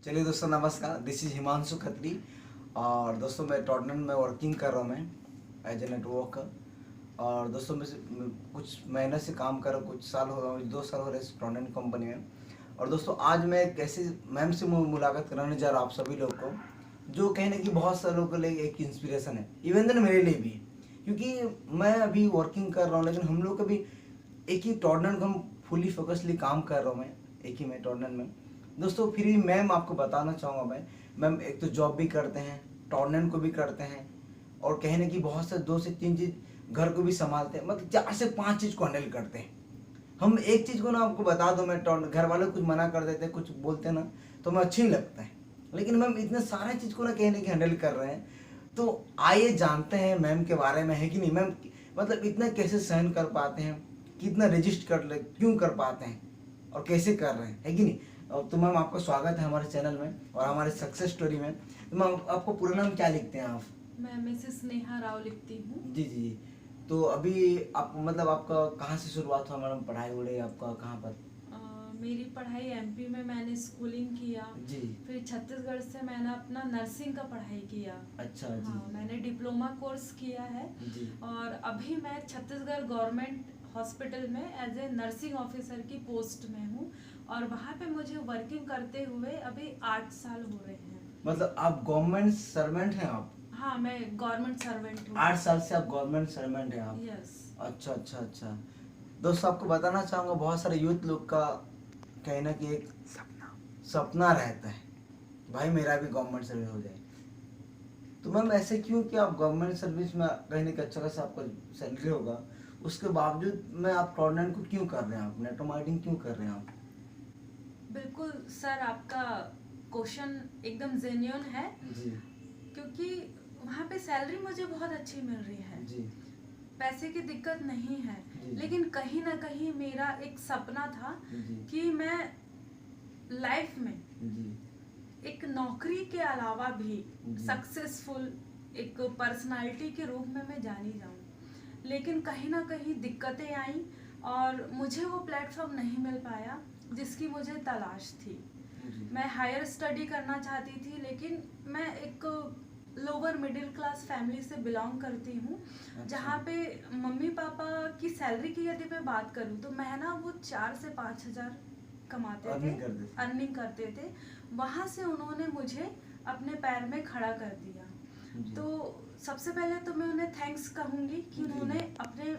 चलिए दोस्तों नमस्कार, दिस इज हिमांशु खत्री। और दोस्तों मैं टॉटनहम में वर्किंग कर रहा हूँ मैं एज ए नेटवर्कर। और दोस्तों कुछ महीने से काम कर रहा हूँ, कुछ साल हो रहा, 2 साल हो रहे इस टॉटनहम कंपनी में। और दोस्तों आज मैं एक ऐसी मैम से मुलाकात कराने जा रहा हूँ आप सभी लोग को, जो कहने की बहुत सारे लोगों के लिए एक इंस्पिरेशन है, इवन देन मेरे लिए भी। क्योंकि मैं अभी वर्किंग कर रहा हूँ, लेकिन हम लोग कभी एक ही टॉटनहम हम फुली फोकसली काम कर रहा हूँ मैं एक ही में टॉटनहम में। दोस्तों फिर भी मैम आपको बताना चाहूँगा मैम एक तो जॉब भी करते हैं, टॉटनहम को भी करते हैं, और कहने की बहुत से 2 से 3 चीज़ घर को भी संभालते हैं, मतलब 4 से 5 चीज़ को हैंडल करते हैं। हम एक चीज़ को ना आपको बता दो, मैं घर वाले कुछ मना कर देते हैं, कुछ बोलते हैं ना तो मैं अच्छी नहीं लगता है, लेकिन मैम इतने सारे चीज़ को ना कहने की हैंडल कर रहे हैं। तो आइए जानते हैं मैम के बारे में, है कि नहीं मैम, मतलब इतना कैसे सहन कर पाते हैं, कितना रजिस्ट क्यों कर पाते हैं और कैसे कर रहे हैं, है कि नहीं। तो मैम आपका स्वागत है हमारे चैनल में और हमारे सक्सेस स्टोरी में। तो मैम आपको पूरा नाम क्या लिखते हैं आप? मैं मिसेस स्नेहा राव लिखती हूँ। जी जी जी। तो अभी आप मतलब आपका कहाँ से शुरुआत हुआ मैडम, पढ़ाई वढ़ाई आपका कहाँ पर? मेरी पढ़ाई एमपी में मैंने स्कूलिंग किया जी। फिर छत्तीसगढ़ से मैंने अपना नर्सिंग का पढ़ाई किया। अच्छा जी। हाँ, मैंने डिप्लोमा कोर्स किया है जी। और अभी मैं छत्तीसगढ़ गवर्नमेंट हॉस्पिटल में एज ए नर्सिंग ऑफिसर की पोस्ट में हूँ और वहाँ पे मुझे वर्किंग करते हुए अभी 8 साल हो रहे हैं। मतलब आप गवर्नमेंट सर्वेंट हैं आप? हाँ, मैं गवर्नमेंट सर्वेंट हूँ। 8 साल से आप गवर्नमेंट सर्वेंट हैं आप? यस। अच्छा अच्छा अच्छा। दोस्तों आपको बताना चाहूँगा, बहुत सारे यूथ लोग का कहना कि एक सपना रहता है भाई मेरा भी गवर्नमेंट सर्विस हो जाए। तो मैम ऐसे क्यों कि आप गवर्नमेंट सर्विस में कहने का अच्छा खासा आपका सैलरी होगा, उसके बावजूद में आप टॉटनहम को क्यों कर रहे हैं, आप नेटवर्क मार्केटिंग क्यों कर रहे हैं आप? बिल्कुल सर, आपका क्वेश्चन एकदम जेन्युइन है जी क्योंकि वहाँ पे सैलरी मुझे बहुत अच्छी मिल रही है जी। पैसे की दिक्कत नहीं है जी। लेकिन कहीं ना कहीं मेरा एक सपना था जी। कि मैं लाइफ में जी। एक नौकरी के अलावा भी जी। सक्सेसफुल एक पर्सनालिटी के रूप में मैं जानी जाऊं, लेकिन कहीं ना कहीं दिक्कतें आई और मुझे वो प्लेटफॉर्म नहीं मिल पाया जिसकी मुझे तलाश थी। जी। मैं हायर स्टडी करना चाहती थी लेकिन मैं एक लोअर मिडिल क्लास फैमिली से बिलोंग करती हूँ। अच्छा। जहाँ पे मम्मी पापा की सैलरी की यदि मैं बात करूँ तो महीना वो 4 से 5 हजार कमाते थे, अर्निंग करते थे। वहाँ से उन्होंने मुझे अपने पैर में खड़ा कर दिया। जी। तो सबसे पहले तो मैं उन्हें थैंक्स कहूँगी कि उन्होंने अपने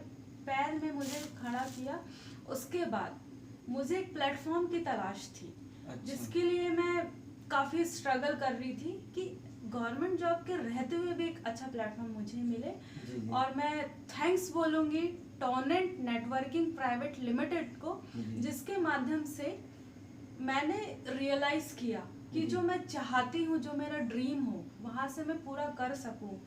पैर में मुझे खड़ा किया। उसके बाद मुझे एक प्लेटफॉर्म की तलाश थी। अच्छा। जिसके लिए मैं काफ़ी स्ट्रगल कर रही थी कि गवर्नमेंट जॉब के रहते हुए भी एक अच्छा प्लेटफॉर्म मुझे मिले। जी। और मैं थैंक्स बोलूँगी टॉनेंट नेटवर्किंग प्राइवेट लिमिटेड को, जिसके माध्यम से मैंने रियलाइज़ किया कि जो मैं चाहती हूँ, जो मेरा ड्रीम हो, वहाँ से मैं पूरा कर सकूँ।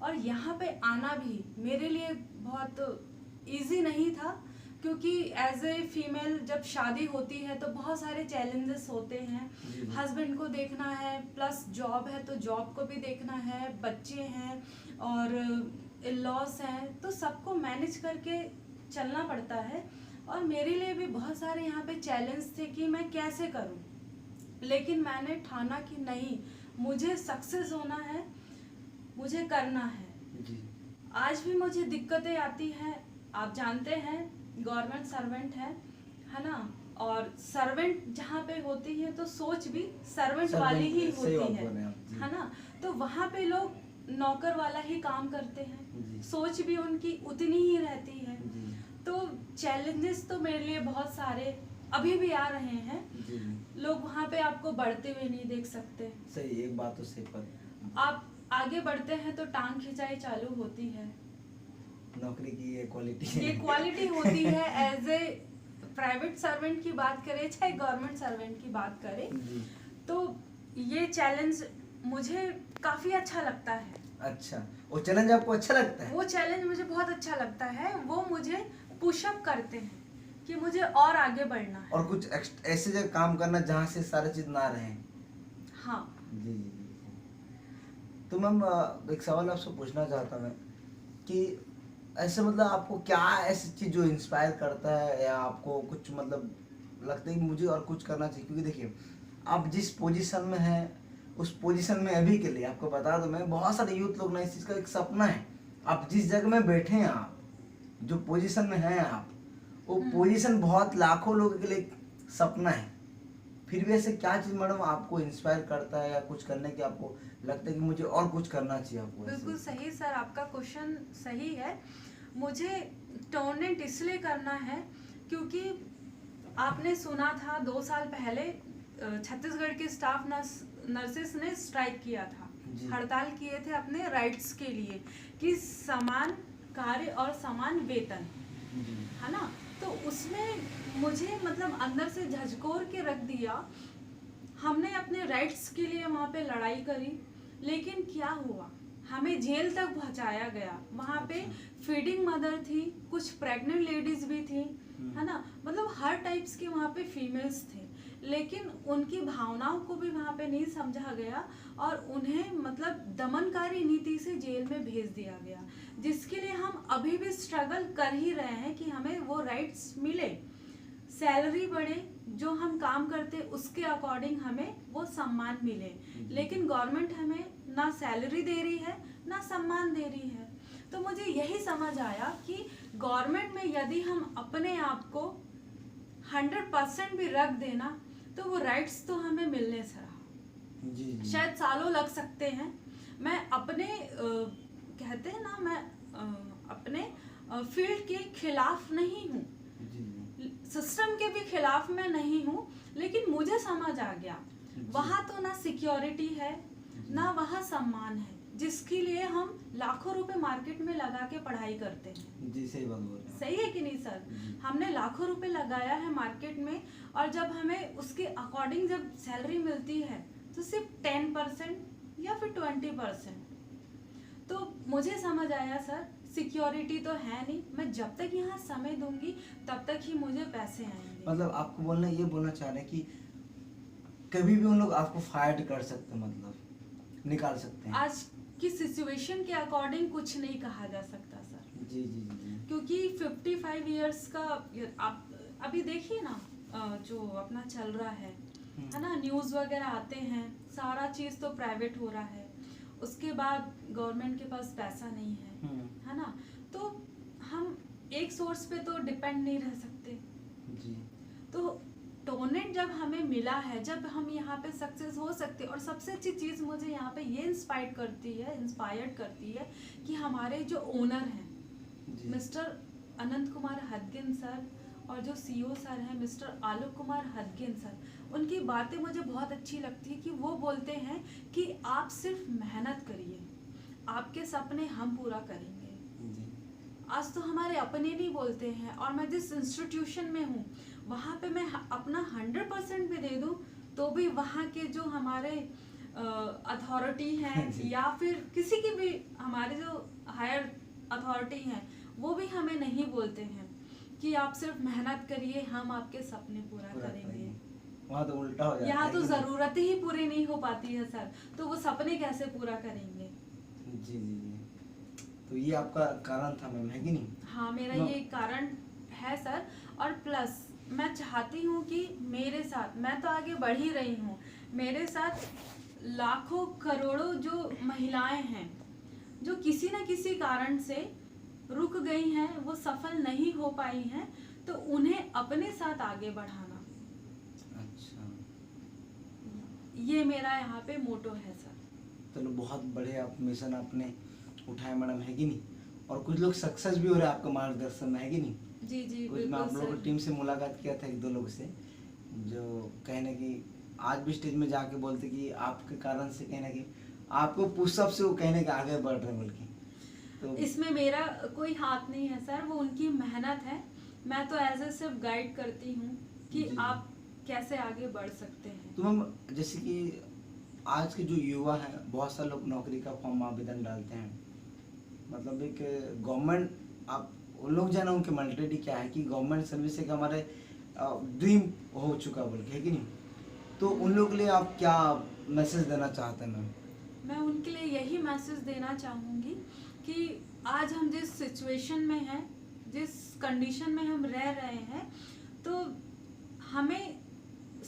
और यहाँ पे आना भी मेरे लिए बहुत इजी नहीं था क्योंकि एज ए फीमेल जब शादी होती है तो बहुत सारे चैलेंजेस होते हैं। हस्बैंड को देखना है, प्लस जॉब है तो जॉब को भी देखना है, बच्चे हैं और इन-लॉज हैं, तो सबको मैनेज करके चलना पड़ता है। और मेरे लिए भी बहुत सारे यहाँ पे चैलेंज थे कि मैं कैसे करूँ, लेकिन मैंने ठाना कि नहीं, मुझे सक्सेस होना है, मुझे करना है। जी। आज भी मुझे दिक्कतें आती हैं, आप जानते हैं गवर्नमेंट सर्वेंट है ना, और सर्वेंट जहाँ पे होती है तो सोच भी सर्वेंट वाली ही होती है ना। तो वहाँ पे लोग नौकर वाला ही काम करते हैं, सोच भी उनकी उतनी ही रहती है। तो चैलेंजेस तो मेरे लिए बहुत सारे अभी भी आ रहे हैं। लोग वहाँ पे आपको बढ़ते हुए नहीं देख सकते। सही, एक बात तो सही, पर आप आगे बढ़ते हैं तो टांग खिंचाई चालू होती है। नौकरी की ये क्वालिटी होती है। एज ए प्राइवेट सर्वेंट की बात करें चाहे गवर्नमेंट सर्वेंट की बात करें, तो ये चैलेंज मुझे काफी अच्छा लगता है। अच्छा, वो चैलेंज आपको अच्छा लगता है? वो चैलेंज मुझे बहुत अच्छा लगता है। वो मुझे पुशअप करते हैं कि मुझे और आगे बढ़ना है और कुछ ऐसे जगह काम करना जहाँ से सारे चीज ना रहे। हाँ जी जी जी। तो मैम एक सवाल आपसे पूछना चाहता मैं कि ऐसे मतलब आपको क्या ऐसी चीज जो इंस्पायर करता है, या आपको कुछ मतलब लगता है कि मुझे और कुछ करना चाहिए? क्योंकि देखिए आप जिस पोजीशन में हैं उस पोजीशन में अभी के लिए आपको बता दूं मैं, बहुत सारे यूथ लोग ना इस चीज़ का एक सपना है, आप जिस जगह में बैठे हैं, आप जो पोजीशन में हैं आप, वो पोजीशन बहुत लाखों लोगों के लिए एक सपना है। फिर भी ऐसे क्या चीज़ मैडम आपको इंस्पायर करता है या कुछ करने की आपको लगता है कि मुझे और कुछ करना चाहिए आपको? बिल्कुल सही सर, आपका क्वेश्चन सही है। मुझे टोर्नेट इसलिए करना है क्योंकि आपने सुना था 2 साल पहले छत्तीसगढ़ के स्टाफ नर्सेस ने स्ट्राइक किया था, हड़ताल किए थे अपने राइट्स के लिए कि समान कार्य और समान वेतन, है ना। तो उसमें मुझे मतलब अंदर से झकझोर के रख दिया। हमने अपने राइट्स के लिए वहाँ पे लड़ाई करी, लेकिन क्या हुआ, हमें जेल तक पहुंचाया गया। वहाँ पे फीडिंग मदर थी, कुछ प्रेग्नेंट लेडीज भी थी, है ना, मतलब हर टाइप्स के वहाँ पे फीमेल्स थे, लेकिन उनकी भावनाओं को भी वहाँ पे नहीं समझा गया और उन्हें मतलब दमनकारी नीति से जेल में भेज दिया गया, जिसके लिए हम अभी भी स्ट्रगल कर ही रहे हैं कि हमें वो राइट्स मिले, सैलरी बढ़े, जो हम काम करते उसके अकॉर्डिंग हमें वो सम्मान मिले। लेकिन गवर्नमेंट हमें ना सैलरी दे रही है ना सम्मान दे रही है। तो मुझे यही समझ आया कि गवर्नमेंट में यदि हम अपने आप को 100% भी रख देना तो वो राइट्स तो हमें मिलने से रहा। जी। शायद सालों लग सकते हैं। मैं अपने कहते हैं ना, मैं अपने फील्ड के खिलाफ नहीं हूँ, सिस्टम के भी खिलाफ मैं नहीं हूँ, लेकिन मुझे समझ आ गया वहाँ तो ना सिक्योरिटी है ना वहाँ सम्मान है, जिसके लिए हम लाखों रुपए मार्केट में लगा के पढ़ाई करते हैं। जी सही बात बोल रहे हैं। सही है कि नहीं सर? हमने लाखों रुपए लगाया है मार्केट में और जब हमें उसके अकॉर्डिंग जब सैलरी मिलती है तो सिर्फ 10% या फिर 20%। तो मुझे समझ आया सर, सिक्योरिटी तो है नहीं, मैं जब तक यहाँ समय दूंगी तब तक ही मुझे पैसे आएंगे। मतलब आपको बोलना ये बोलना चाह रहे हैं कि कभी भी उन लोग आपको फायर कर सकते हैं, मतलब निकाल सकते हैं। आज की सिचुएशन के अकॉर्डिंग कुछ नहीं कहा जा सकता सर। जी जी जी। क्योंकि 55 इयर्स का आप अभी देखिए ना, जो अपना चल रहा है ना, न्यूज़ वगैरह आते हैं, सारा चीज़ तो प्राइवेट हो रहा है, उसके बाद गवर्नमेंट के पास पैसा नहीं है ना, तो हम एक सोर्स पे तो डिपेंड नहीं रह सकते जी। तो टोर्नेट जब हमें मिला है, जब हम यहाँ पे सक्सेस हो सकते हैं, और सबसे अच्छी चीज़ मुझे यहाँ पे ये इंस्पायर्ड करती है कि हमारे जो ओनर हैं मिस्टर अनंत कुमार हदगिन सर और जो सीईओ सर हैं मिस्टर आलोक कुमार हदगिन सर, उनकी बातें मुझे बहुत अच्छी लगती है कि वो बोलते हैं कि आप सिर्फ मेहनत करिए, आपके सपने हम पूरा करेंगे। आज तो हमारे अपने नहीं बोलते हैं, और मैं जिस इंस्टीट्यूशन में हूँ वहाँ पे मैं अपना 100% भी दे दूँ तो भी वहाँ के जो हमारे अथॉरिटी हैं या फिर किसी की भी हमारे जो हायर अथॉरिटी हैं वो भी हमें नहीं बोलते हैं कि आप सिर्फ मेहनत करिए, हम आपके सपने पूरा करेंगे। वहाँ तो उल्टा हो जाता है। यहाँ तो जरूरत ही पूरी नहीं हो पाती है सर, तो वो सपने कैसे पूरा करेंगे? जी जी जी। तो ये आपका कारण था मैम, है कि नहीं? हाँ, मेरा ये कारण है सर। और प्लस मैं चाहती हूँ कि मेरे साथ, मैं तो आगे बढ़ ही रही हूँ, मेरे साथ लाखों करोड़ों जो महिलाएं हैं जो किसी न किसी कारण से रुक गई हैं, वो सफल नहीं हो पाई हैं, तो उन्हें अपने साथ आगे बढ़ाना। अच्छा, ये मेरा यहाँ पे मोटो है सर। चलो बहुत बड़े आप मिशन आपने उठाए मैडम, है कि नहीं? और कुछ लोग सक्सेस भी हो रहे हैं आपका मार्गदर्शन में, है कि नहीं? जी जी कुछ मैं आप लोगों की टीम से मुलाकात किया था 1-2 लोग से, जो कहने की आज भी स्टेज में जाके बोलते कि आपके कारण से कहने की आपको पुशअप से वो कहने के आगे बढ़ रहे बोल के। तो इसमें मेरा कोई हाथ नहीं है सर, वो उनकी मेहनत है। मैं तो एज ए सिर्फ गाइड करती हूँ कि आप कैसे आगे बढ़ सकते हैं। तो मैम जैसे कि आज के जो युवा हैं, बहुत सारे लोग नौकरी का फॉर्म आवेदन डालते हैं, मतलब एक गवर्नमेंट, आप उन लोग जाना उनकी मेंटालिटी क्या है कि गवर्नमेंट सर्विस एक हमारे ड्रीम हो चुका बोल के, है कि नहीं? तो उन लोग के लिए आप क्या मैसेज देना चाहते हैं मैम? मैं उनके लिए यही मैसेज देना चाहूँगी कि आज हम जिस सिचुएशन में हैं, जिस कंडीशन में हम रह रहे हैं, तो हमें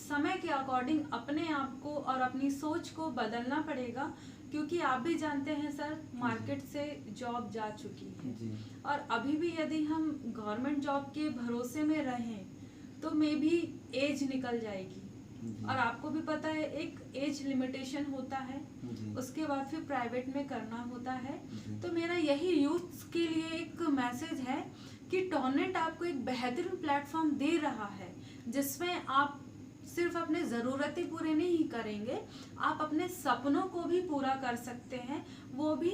समय के अकॉर्डिंग अपने आप को और अपनी सोच को बदलना पड़ेगा, क्योंकि आप भी जानते हैं सर, मार्केट से जॉब जा चुकी है जी और अभी भी यदि हम गवर्नमेंट जॉब के भरोसे में रहें तो मे भी एज निकल जाएगी। जी और आपको भी पता है एक एज लिमिटेशन होता है, जी उसके बाद फिर प्राइवेट में करना होता है। जी। तो मेरा यही यूथ के लिए एक मैसेज है कि टॉर्नेट आपको एक बेहतरीन प्लेटफॉर्म दे रहा है, जिसमें आप सिर्फ अपने ज़रूरतें पूरे नहीं करेंगे, आप अपने सपनों को भी पूरा कर सकते हैं, वो भी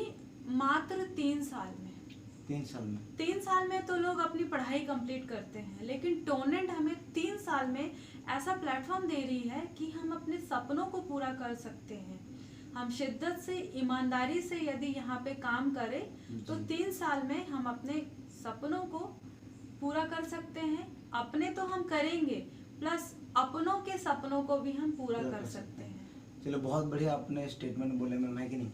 मात्र 3 साल में। 3 साल में 3 साल में तो लोग अपनी पढ़ाई कंप्लीट करते हैं, लेकिन टोनेट हमें 3 साल में ऐसा प्लेटफॉर्म दे रही है कि हम अपने सपनों को पूरा कर सकते हैं। हम शिद्दत से, ईमानदारी से यदि यहाँ पे काम करें तो जी। 3 साल में हम अपने सपनों को पूरा कर सकते हैं। अपने तो हम करेंगे, प्लस अपनों के सपनों को भी हम पूरा कर सकते हैं। चलो, बहुत बढ़िया आपने स्टेटमेंट बोले मैम, है कि नहीं,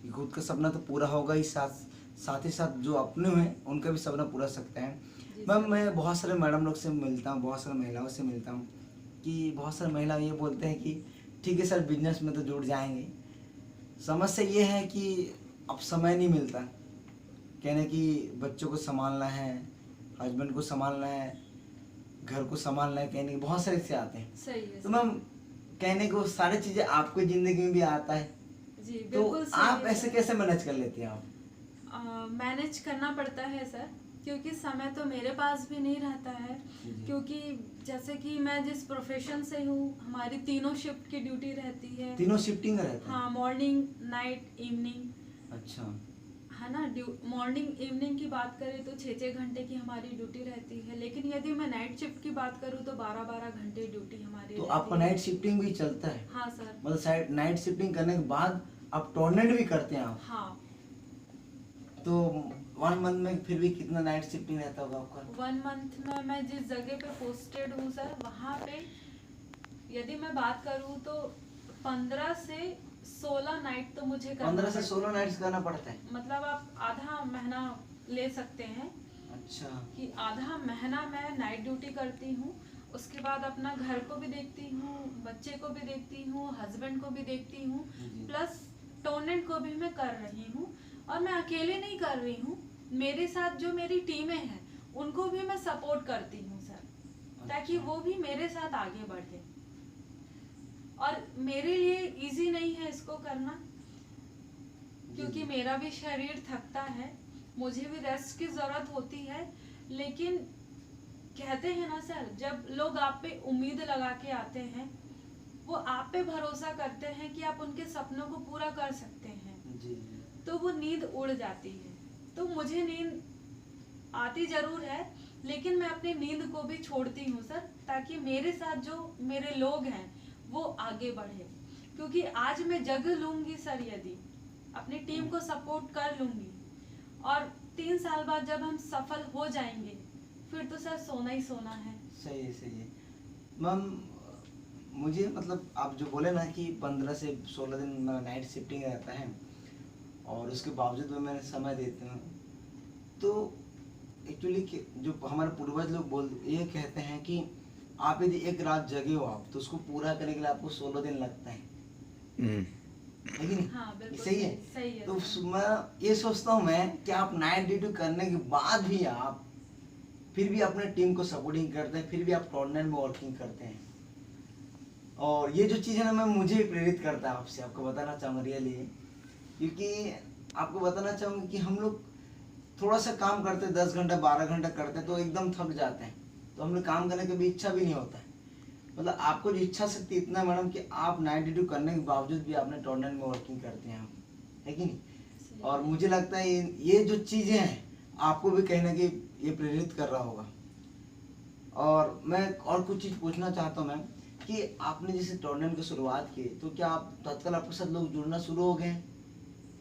कि खुद का सपना तो पूरा होगा ही, साथ ही साथ जो अपने हैं उनका भी सपना पूरा सकते हैं। जी मैम, सर। मैं बहुत सारे मैडम लोग से मिलता हूँ, बहुत सारे महिलाओं से मिलता हूँ कि बहुत सारे महिला ये बोलते हैं कि ठीक है सर, बिजनेस में तो जुड़ जाएंगे, समस्या ये है कि अब समय नहीं मिलता, कहने कि बच्चों को संभालना है, हस्बैंड को संभालना है, घर को संभालना है, कहने की बहुत सारे से आते हैं। सही है तो सर। मैम, कहने को सारी चीजें आपकी जिंदगी में भी आता है, जी तो बिल्कुल सही आप है ऐसे सर। कैसे मैनेज कर लेती हैं आप? मैनेज करना पड़ता है सर, क्योंकि समय तो मेरे पास भी नहीं रहता है। जी। क्योंकि जैसे कि मैं जिस प्रोफेशन से हूँ, हमारी तीनों शिफ्ट की ड्यूटी रहती है। तीनों शिफ्टिंग रहता है? हाँ, मॉर्निंग, नाइट, इवनिंग, अच्छा। है ना। मॉर्निंग इवनिंग की बात करें तो 6-6 घंटे की हमारी ड्यूटी रहती है, लेकिन यदि मैं नाइट शिफ्ट की बात करूँ तो 12-12 घंटे ड्यूटी हमारी तो रहती आपका है। नाइट शिफ्टिंग भी चलता है? हाँ सर। मतलब नाइट शिफ्टिंग करने के बाद आप टॉर्नेट भी करते हैं आप? हाँ। तो 1 मंथ में फिर भी कितना नाइट शिफ्टिंग रहता होगा आपका? 1 मंथ में मैं जिस जगह पे पोस्टेड हूँ सर, वहाँ पे यदि मैं बात करूँ तो 15 से 16 नाइट तो मुझे करना 15 से पड़ता 16 नाइट्स करना पड़ता है? है। मतलब आप आधा महीना ले सकते हैं अच्छा। कि आधा महीना मैं नाइट ड्यूटी करती हूँ, उसके बाद अपना घर को भी देखती हूँ, बच्चे को भी देखती हूँ, हस्बैंड को भी देखती हूँ, जी। प्लस टोनेट को भी मैं कर रही हूँ। और मैं अकेले नहीं कर रही हूँ, मेरे साथ जो मेरी टीमें हैं उनको भी मैं सपोर्ट करती हूँ सर, ताकि अच्छा। वो भी मेरे साथ आगे बढ़े। और मेरे लिए इजी नहीं है इसको करना, क्योंकि मेरा भी शरीर थकता है, मुझे भी रेस्ट की जरूरत होती है। लेकिन कहते हैं ना सर, जब लोग आप पे उम्मीद लगा के आते हैं, वो आप पे भरोसा करते हैं कि आप उनके सपनों को पूरा कर सकते हैं, जी। तो वो नींद उड़ जाती है। तो मुझे नींद आती जरूर है, लेकिन मैं अपनी नींद को भी छोड़ती हूँ सर, ताकि मेरे साथ जो मेरे लोग हैं वो आगे बढ़े। क्योंकि आज मैं जग लूंगी सर, यदि अपनी टीम को सपोर्ट कर लूंगी, और 3 साल बाद जब हम सफल हो जाएंगे, फिर तो सर सोना ही सोना है। सही है, सही है। मैम, मुझे मतलब आप जो बोले ना कि 15 से 16 दिन मेरा नाइट शिफ्टिंग रहता है और उसके बावजूद मैं समय देती हूँ, तो एक्चुअली जो हमारे पूर्वज लोग ये कहते हैं कि आप यदि एक रात जगे हो आप, तो उसको पूरा करने के लिए आपको 16 दिन लगता है कि नहीं? हाँ बिल्कुल सही है। सही है तो सर। मैं ये सोचता हूँ मैं कि आप नाइट ड्यूटी करने के बाद भी आप फिर भी अपने टीम को सपोर्टिंग करते हैं, फिर भी आप टूर्नामेंट में वर्किंग करते हैं, और ये जो चीज़ है ना मैम, मुझे भी प्रेरित करता है आपसे, आपको बताना चाहूँगा रियली, क्योंकि आपको बताना चाहूँगा कि हम लोग थोड़ा सा काम करते हैं, 10 घंटा 12 घंटा करते हैं तो एकदम थक जाते हैं, तो हम लोग काम करने की भी इच्छा भी नहीं होता है। मतलब आपको जो इच्छा शक्ति इतना मैडम कि आप नाइट ड्यूटी करने के बावजूद भी आपने टूर्नामेंट में वर्किंग करते हैं आप, है कि नहीं? और मुझे लगता है ये जो चीज़ें हैं आपको भी कहीं ना कहीं ये प्रेरित कर रहा होगा। और मैं और कुछ चीज़ पूछना चाहता हूँ मैम, कि आपने जैसे टूर्नामेंट की शुरुआत की, तो क्या आप तत्काल आपके साथ लोग जुड़ना शुरू हो गए,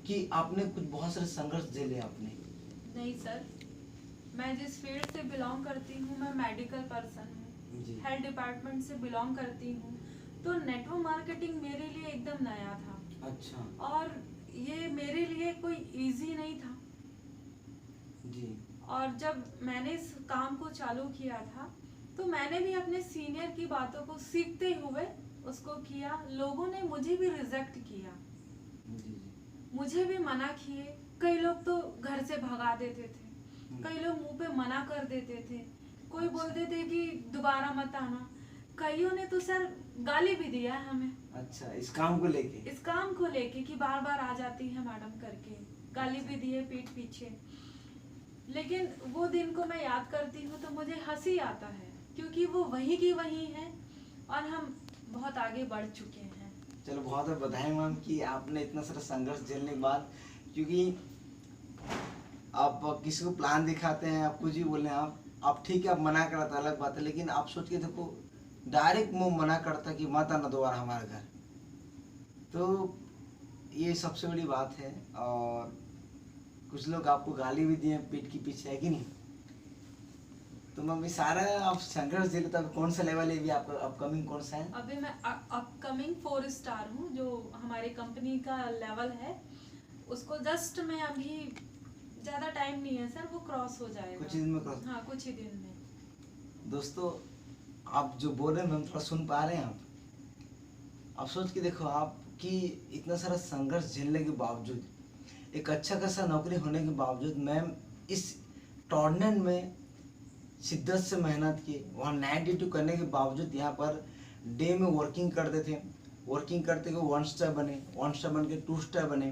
कि आपने कुछ बहुत सारे संघर्ष झेले आपने? नहीं सर, मैं जिस फील्ड से बिलोंग करती हूँ, मैं मेडिकल पर्सन हूँ, हेल्थ डिपार्टमेंट से बिलोंग करती हूँ, तो नेटवर्क मार्केटिंग मेरे लिए एकदम नया था। अच्छा। और ये मेरे लिए कोई इजी नहीं था जी। और जब मैंने इस काम को चालू किया था, तो मैंने भी अपने सीनियर की बातों को सीखते हुए उसको किया। लोगों ने मुझे भी रिजेक्ट किया, जी जी। मुझे भी मना किए। कई लोग तो घर से भगा देते थे, कई लोग मुंह पे मना कर देते थे, कोई बोलते थे कि दोबारा मत आना। कईयों ने तो सर गाली भी दिया है हमें, अच्छा, इस काम को लेके? इस काम को लेके कि बार बार आ जाती है मैडम करके, गाली भी दिए पीठ पीछे। लेकिन वो दिन को मैं याद करती हूँ तो मुझे हंसी आता है, क्योंकि वो वही की वही है और हम बहुत आगे बढ़ चुके हैं। चलो बहुत बहुत बधाई मैम कि आपने इतना सारा संघर्ष झेलने के बाद, क्योंकि आप किसी को प्लान दिखाते हैं, आप कुछ ही बोले, आप ठीक है, आप मना करता अलग बात है, लेकिन आप सोच के देखो, डायरेक्ट मुंह मना करता कि मत आना दोबारा हमारे घर। तो ये सबसे बड़ी बात है। और कुछ लोग आपको गाली भी दिए पीठ के पीछे, है कि नहीं? तो मैम ये सारा आप संघर्ष झेले, तब कौन सा लेवल है भी आपका अपकमिंग, कौन सा है? अभी मैं अपकमिंग 4 स्टार हूँ, जो हमारी कंपनी का लेवल है उसको जस्ट मैं अभी, ज्यादा टाइम नहीं है सर, वो क्रॉस हो जाएगा कुछ ही दिन में क्रॉस? हाँ, कुछ ही दिन में। दोस्तों आप जो बोल रहे हैं मैम, थोड़ा सुन पा रहे हैं आप सोच के देखो, आपकी इतना सारा संघर्ष झेलने के बावजूद, एक अच्छा खासा नौकरी होने के बावजूद मैम इस टॉर्नेट में शिद्दत से मेहनत की, वहाँ नाइट ड्यूटी करने के बावजूद यहाँ पर डे में वर्किंग करते थे। वर्किंग करते हुए 1 स्टार बने, 1 स्टार बन के 2 स्टार बने,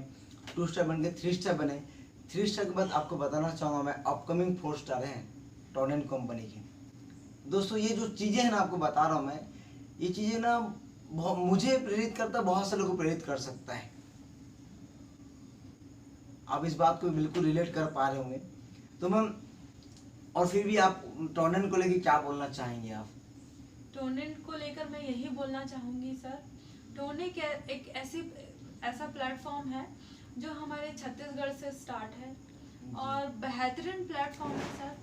2 स्टार बन के 3 स्टार बने। 3 स्टार के बाद आपको बताना चाहूँगा मैं, अपकमिंग 4 स्टार हैं टॉर्नेट कंपनी की। दोस्तों ये जो चीज़ें हैं ना, आपको बता रहा हूँ मैं, ये चीज़ें ना मुझे प्रेरित करता, बहुत से लोगों को प्रेरित कर सकता है। आप इस बात को बिल्कुल रिलेट कर पा रहे होंगे। तो मैम, और फिर भी आप टॉर्नेट को लेकर क्या बोलना चाहेंगे आप? टोनेट को लेकर मैं यही बोलना चाहूँगी सर, टोनेट एक ऐसा प्लेटफॉर्म है जो हमारे छत्तीसगढ़ से स्टार्ट है और बेहतरीन प्लेटफॉर्म है सर।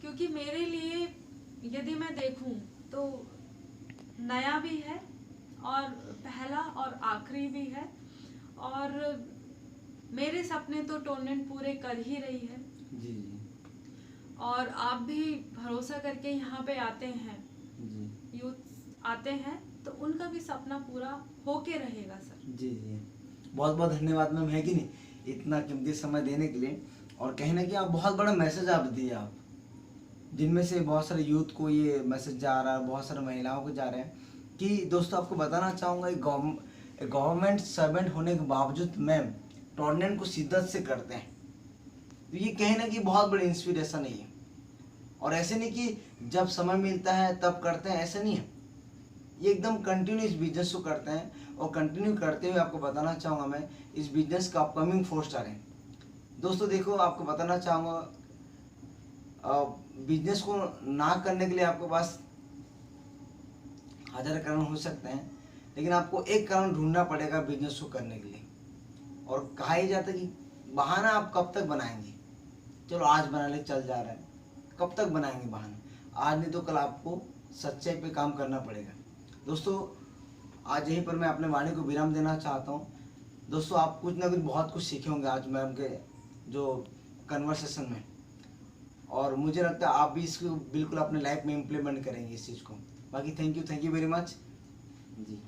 क्योंकि मेरे लिए यदि मैं देखूं तो नया भी है और पहला और आखिरी भी है, और मेरे सपने तो टोनेट पूरे कर ही रही है। जी जी। और आप भी भरोसा करके यहाँ पे आते हैं जी यूथ आते हैं, तो उनका भी सपना पूरा होके रहेगा सर। जी जी। बहुत बहुत धन्यवाद मैम, है कि नहीं, इतना कीमती समय देने के लिए। और कहीं ना कहीं आप बहुत बड़ा मैसेज आप दिए, आप जिनमें से बहुत सारे यूथ को ये मैसेज जा रहा है, बहुत सारे महिलाओं को जा रहे हैं कि दोस्तों आपको बताना चाहूँगा, गवर्नमेंट सर्वेंट होने के बावजूद मैम टॉर्नेट को शिद्दत से करते हैं। तो ये कहीं ना कहीं बहुत बड़ी इंस्पिरेशन है ये। और ऐसे नहीं कि जब समय मिलता है तब करते हैं, ऐसा नहीं है। ये एकदम कंटिन्यूस बिजनेस को करते हैं, और कंटिन्यू करते हुए आपको बताना चाहूँगा मैं, इस बिजनेस का अपकमिंग 4 स्टार है। दोस्तों देखो, आपको बताना चाहूँगा, बिजनेस को ना करने के लिए आपके पास हजार कारण हो सकते हैं, लेकिन आपको एक कारण ढूंढना पड़ेगा बिजनेस को करने के लिए। और कहा ही जाता है कि बहाना आप कब तक बनाएंगे, चलो आज बना ले, चल जा रहा है, कब तक बनाएंगे बहाना? आज नहीं तो कल आपको सच्चाई पे काम करना पड़ेगा। दोस्तों आज यहीं पर मैं अपने वाणी को विराम देना चाहता हूँ। दोस्तों आप कुछ ना कुछ बहुत कुछ सीखे होंगे आज मैम के जो कन्वर्सेशन में, और मुझे लगता है आप भी इसको बिल्कुल अपने लाइफ में इम्प्लीमेंट करेंगे इस चीज़ को। बाकी thank you very much ji.